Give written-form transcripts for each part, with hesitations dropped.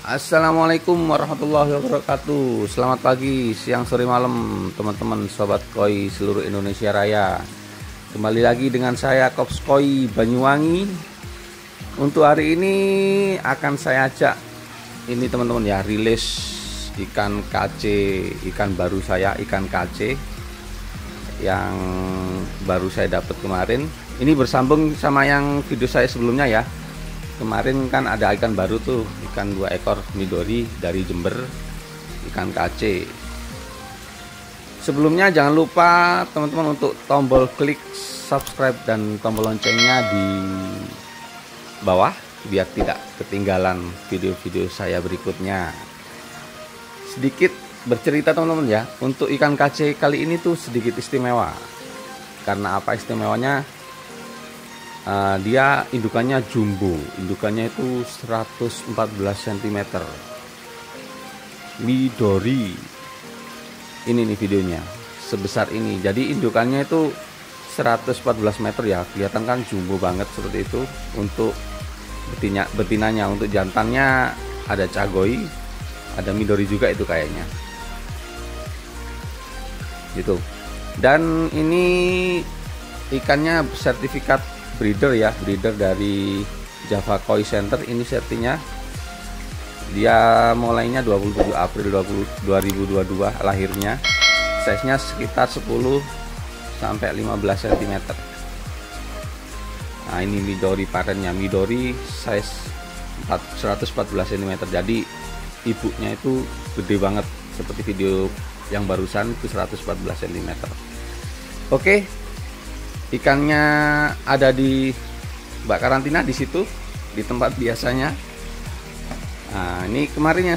Assalamualaikum warahmatullahi wabarakatuh. Selamat pagi, siang, sore, malam teman-teman sobat koi seluruh Indonesia Raya. Kembali lagi dengan saya Kops Koi Banyuwangi. Untuk hari ini akan saya ajak ini teman-teman ya, rilis ikan KC, ikan baru saya, ikan KC yang baru saya dapat kemarin. Ini bersambung sama yang video saya sebelumnya ya. Kemarin kan ada ikan baru tuh, ikan 2 ekor Midori dari Jember, ikan KC. Sebelumnya jangan lupa teman-teman untuk tombol klik subscribe dan tombol loncengnya di bawah biar tidak ketinggalan video-video saya berikutnya. Sedikit bercerita teman-teman ya, untuk ikan KC kali ini tuh sedikit istimewa. Karena apa istimewanya? Dia indukannya jumbo, indukannya itu 114 cm Midori. Ini nih videonya sebesar ini, jadi indukannya itu 114 meter ya, kelihatan kan jumbo banget seperti itu. Untuk betinanya, untuk jantannya ada Cagoi, ada Midori juga itu kayaknya gitu. Dan ini ikannya sertifikat breeder ya, breeder dari Java Koi Center. Ini sertinya dia mulainya 27 April 2022 lahirnya, size nya sekitar 10 sampai 15 cm. Nah ini Midori parennya, Midori size 114 cm, jadi ibunya itu gede banget seperti video yang barusan itu 114 cm. Oke, ikannya ada di bak karantina di situ, di tempat biasanya. Nah, ini kemarin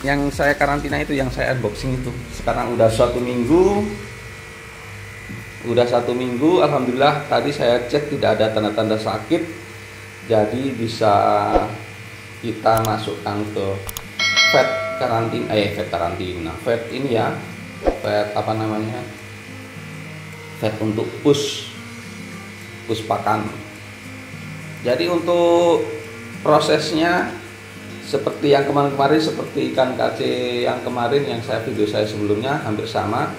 yang saya karantina itu, yang saya unboxing itu. Sekarang udah 1 minggu. Udah 1 minggu, alhamdulillah. Tadi saya cek tidak ada tanda-tanda sakit. Jadi bisa kita masukkan ke vet karantina. Vet ini ya. Vet apa namanya? Vet untuk push pakan. Jadi untuk prosesnya seperti yang kemarin-kemarin, seperti ikan KC yang kemarin yang video saya sebelumnya hampir sama.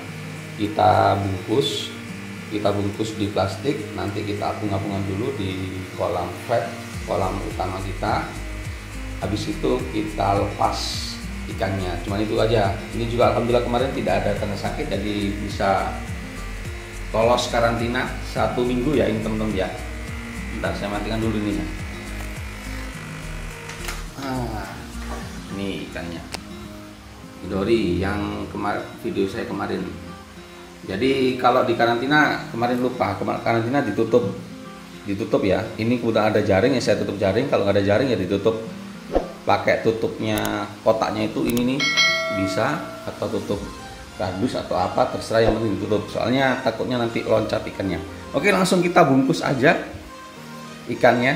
Kita bungkus di plastik, nanti kita apung-apungan dulu di kolam vet, kolam utama kita. Habis itu kita lepas ikannya, cuman itu aja. Ini juga alhamdulillah kemarin tidak ada tanda sakit, jadi bisa lolos karantina 1 minggu ya ini teman-teman ya. Bentar saya matikan dulu ini ya. Ini ikannya Midori yang kemarin video saya kemarin. Jadi kalau di karantina kemarin lupa, karantina ditutup ya. Ini udah ada jaring ya, saya tutup jaring. Kalau nggak ada jaring ya ditutup pakai tutupnya, kotaknya itu ini nih, bisa, atau tutup kardus atau apa terserah, yang penting ditutup, soalnya takutnya nanti loncat ikannya. Oke, langsung kita bungkus aja ikannya.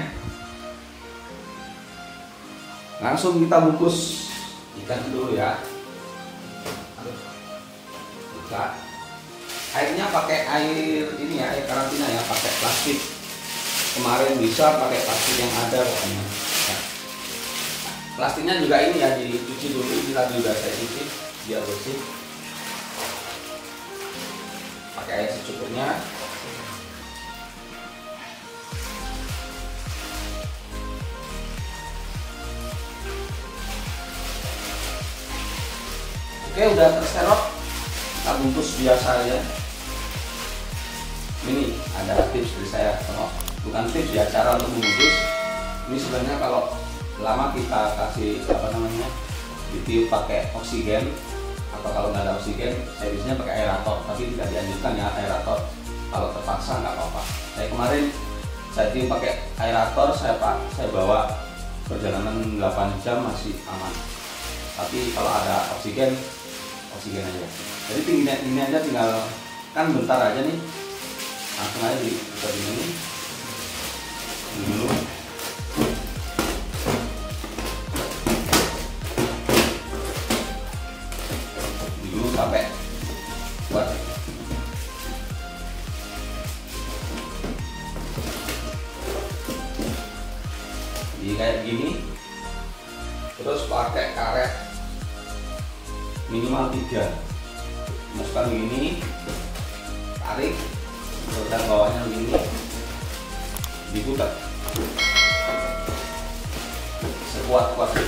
Langsung kita bungkus ikan dulu ya. Buka. Airnya pakai air ini ya, air karantina ya, pakai plastik. Kemarin bisa pakai plastik yang ada pokoknya. Ya. Plastiknya juga ini ya, dicuci dulu. Ini lagi udah saya cuci biar bersih. Pakai air secukupnya. Oke, udah terserok, kita bungkus biasa aja. Ini ada tips dari saya, bukan tips ya, cara untuk membungkus. Ini sebenarnya kalau lama kita kasih apa namanya, ditiup pakai oksigen, atau kalau nggak ada oksigen saya biasanya pakai aerator, tapi tidak dianjurkan ya aerator. Kalau terpaksa nggak apa-apa. Saya kemarin saya tiup pakai aerator, saya bawa perjalanan 8 jam masih aman. Tapi kalau ada oksigen aja. Jadi ini aja, tinggal kan bentar aja nih, langsung aja kita ini dulu. Sampai buat jadi kayak gini. Terus pakai karet minimal 3. Masukkan begini, tarik, dan bawahnya begini, diputar sekuat-kuatnya.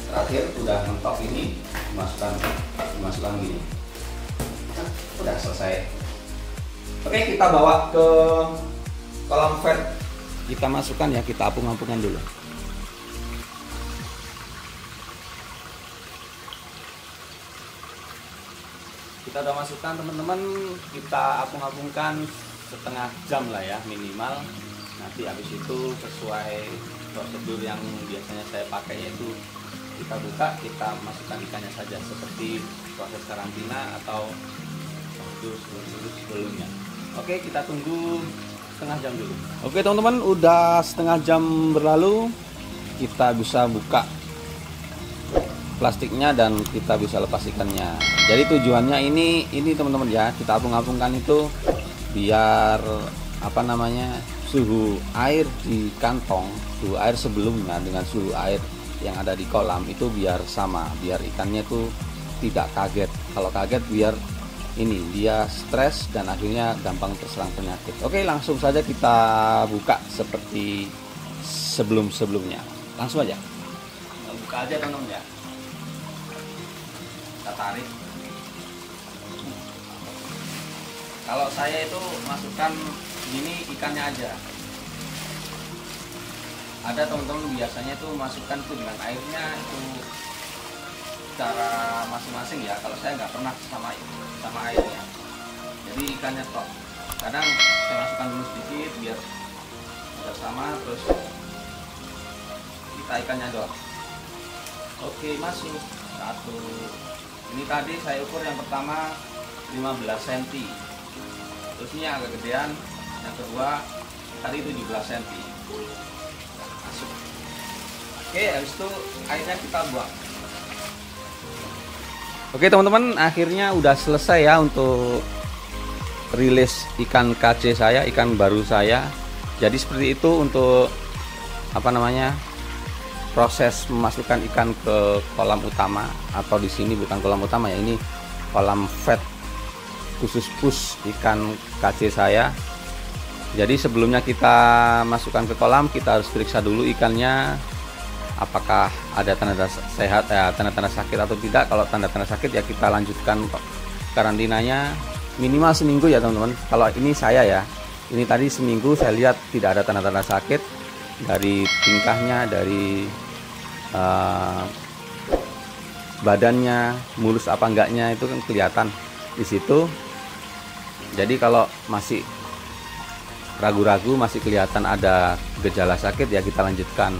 Terakhir udah mentok ini, dimasukkan gini. Nah, udah selesai. Oke, kita bawa ke kolam fat. Kita masukkan ya, kita apung-apungkan dulu. Kita udah masukkan teman-teman, kita apung-apungkan setengah jam lah ya minimal. Nanti habis itu sesuai prosedur yang biasanya saya pakai, yaitu kita buka, kita masukkan ikannya saja seperti proses karantina atau prosedur sebelumnya. Oke, kita tunggu setengah jam dulu. Oke teman-teman, udah setengah jam berlalu, kita bisa buka plastiknya dan kita bisa lepas ikannya. Jadi tujuannya ini teman-teman ya, kita apung-apungkan itu biar suhu air di kantong, suhu air sebelumnya dengan suhu air yang ada di kolam itu biar sama, biar ikannya itu tidak kaget. Kalau kaget biar dia stres dan akhirnya gampang terserang penyakit. Oke, langsung saja kita buka seperti sebelumnya. Langsung aja. Buka aja teman-teman ya. Kita tarik. Kalau saya itu masukkan gini ikannya aja. Ada teman-teman biasanya itu masukkan tuh dengan airnya itu cara masing-masing ya. Kalau saya nggak pernah sama airnya, jadi ikannya tok. Kadang saya masukkan dulu sedikit biar sama, terus kita ikannya dor. Oke, masuk satu. Ini tadi saya ukur yang pertama 15 cm, terus ini agak gedean. Yang kedua tadi 17 cm. Masuk. Oke, habis itu airnya kita buang. Oke teman-teman, akhirnya udah selesai ya untuk rilis ikan KC saya, ikan baru saya. Jadi seperti itu untuk proses memasukkan ikan ke kolam utama, atau di sini bukan kolam utama ya, ini kolam fat khusus push ikan KC saya. Jadi sebelumnya kita masukkan ke kolam, kita harus periksa dulu ikannya apakah ada tanda-tanda sehat, tanda-tanda sakit atau tidak. Kalau tanda-tanda sakit ya kita lanjutkan karantinanya minimal seminggu ya teman-teman. Kalau ini saya ya, ini tadi seminggu saya lihat tidak ada tanda-tanda sakit dari tingkahnya, dari badannya, mulus apa enggaknya itu kan kelihatan di situ. Jadi kalau masih ragu-ragu, masih kelihatan ada gejala sakit, ya kita lanjutkan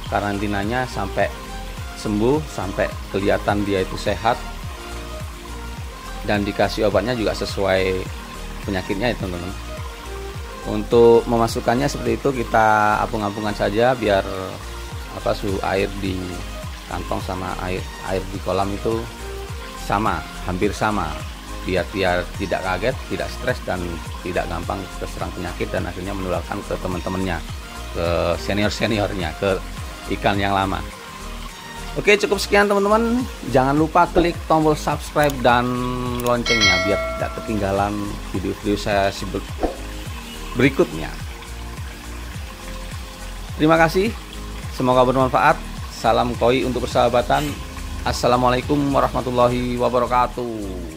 karantinanya sampai sembuh, sampai kelihatan dia itu sehat dan dikasih obatnya juga sesuai penyakitnya ya teman-teman. Untuk memasukkannya seperti itu, kita apung-apungan saja biar suhu air di kantong sama air di kolam itu sama, hampir sama, biar tidak kaget, tidak stres, dan tidak gampang terserang penyakit dan akhirnya menularkan ke teman-temannya, ke senior-seniornya, ke ikan yang lama. Oke, cukup sekian teman-teman. Jangan lupa klik tombol subscribe dan loncengnya biar tidak ketinggalan video-video saya berikutnya. Terima kasih, semoga bermanfaat. Salam koi untuk persahabatan. Assalamualaikum warahmatullahi wabarakatuh.